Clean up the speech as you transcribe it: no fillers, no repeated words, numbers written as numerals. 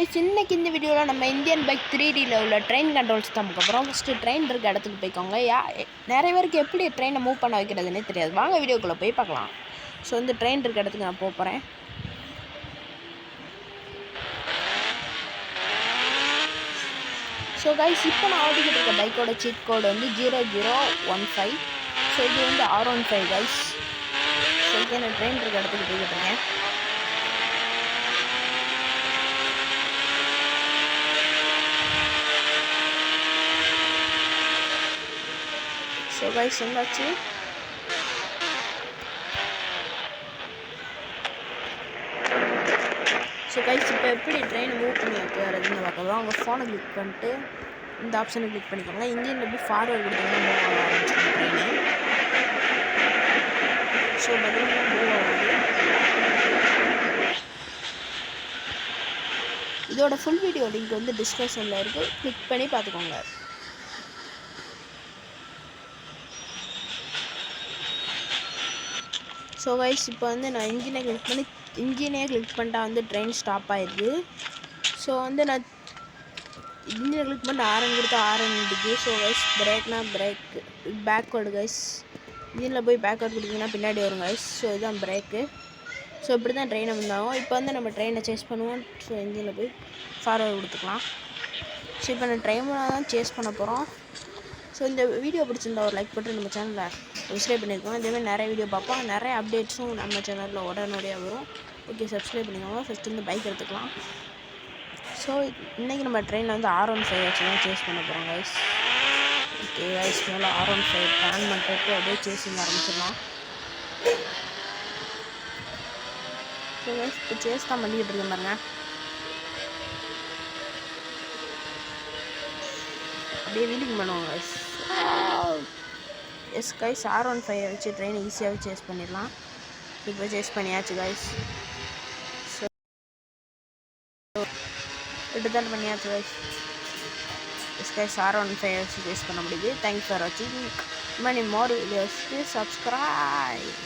Guys இன்னைக்கு இந்த வீடியோவில் நம்ம இந்தியன் பைக் 3Dயில் உள்ள ட்ரெயின் கண்ட்ரோல்ஸ் தான் பார்க்க போகிறோம். ஃபஸ்ட்டு ட்ரெயின் இருக்க இடத்துக்கு போய்க்கோங்க. நிறைய பேருக்கு எப்படி ட்ரெயினை மூவ் பண்ண வைக்கிறதுனே தெரியாது. வாங்க வீடியோக்குள்ளே போய் பார்க்கலாம். ஸோ வந்து ட்ரெயின் இருக்க இடத்துக்கு நான் போகிறேன். ஸோ கைஸ் இப்போ நான் ஓட்டிக்கிட்டு இருக்க பைக்கோட சீட் கோடு வந்து 0015. ஸோ இது வந்து R15 கைஸ். ஸோ ஓகே, நான் ட்ரெயின் இருக்க இடத்துக்கு போய்கிட்டு இருக்கேன். ஸோ கைஸ் வந்தாச்சு. ஸோ கைஸ் இப்போ எப்படி ட்ரெயின் மூவ் பண்ணி வைக்கிறதுன்னு பார்க்கலாம். உங்கள் ஃபோனை கிளிக் பண்ணிட்டு இந்த ஆப்ஷனை கிளிக் பண்ணிக்கோங்க. இன்ஜினில் போய் ஃபார்வர்டு கொடுத்தீங்கன்னா மூவ் ஆக ஆரம்பிச்சிடும் ட்ரெயின். ஸோ பார்த்தீங்கன்னா மூவ் ஆகுது. இதோட ஃபுல் வீடியோ லிங்க் வந்து டிஸ்கிரிப்ஷனில் இருக்குது, கிளிக் பண்ணி பார்த்துக்கோங்க. ஸோ கைஸ் இப்போ வந்து நான் இன்ஜினை கிளிக் பண்ணிட்டா வந்து ட்ரெயின் ஸ்டாப் ஆயிடுது. ஸோ வந்து நான் இன்ஜினை கிளிக் பண்ணிட்டு ஆரன் கொடுத்து ஆரன் இடிக்கு. ஸோ கைஸ் பிரேக்னா பிரேக், பேக்வேர்டு கைஸ். இன்ஜினில் போய் பேக்வேர்டு கொடுத்தீங்கன்னா பின்னாடி வரும் கைஸ். ஸோ இதுதான் பிரேக்கு. ஸோ இப்படி தான் ட்ரெயினை வந்தாகும். இப்போ வந்து நம்ம ட்ரெயினை சேஸ் பண்ணுவோம். ஸோ இன்ஜினில் போய் ஃபார்வர்டு கொடுத்துக்கலாம். ஸோ இப்போ நான் ட்ரெயினை தான் சேஸ் பண்ண போகிறோம். ஸோ இந்த வீடியோ பிடிச்சிருந்தா ஒரு லைக் போட்டு நம்ம சேனலில் சப்ஸ்கிரைப் பண்ணியிருக்கோம். இதேமாதிரி நிறைய வீடியோ பார்ப்போம். நிறைய அப்டேட்ஸும் நம்ம சேனலில் உடனடியாக வரும். ஓகே, சப்ஸ்கிரைப் பண்ணிக்கோங்க. ஃபஸ்ட்டு வந்து பைக் எடுத்துக்கலாம். ஸோ இன்றைக்கி நம்ம ட்ரெயினில் வந்து R15 வச்சு தான் சேஸ் பண்ண போகிறோம் கைஸ். ஓகே கைஸ், மேலே R15 பிளான் பண்ணிட்டு அப்படியே சேஸிங் ஆரம்பிச்சிடலாம். ஸோ கைஸ் இப்போ சேஸ் தான் பண்ணிக்கிட்டு இருக்கேன் பாருங்க. அப்படியே வீலிங் பண்ணுவோம் கைஸ். எஸ் கைஸ், R15 வச்சு ட்ரெயின் ஈஸியாகவே சேஸ் பண்ணிடலாம். இப்போ சேஸ் பண்ணியாச்சு கைஸ். ஸோ இப்படி பண்ணியாச்சு கைஸ். எஸ் கைஸ், R15 வச்சு சேஸ் பண்ண முடியுது. தேங்க்ஸ் ஃபார் வாட்சிங். மணி மோர் வீடியோஸ்க்கு சப்ஸ்கிரைப்.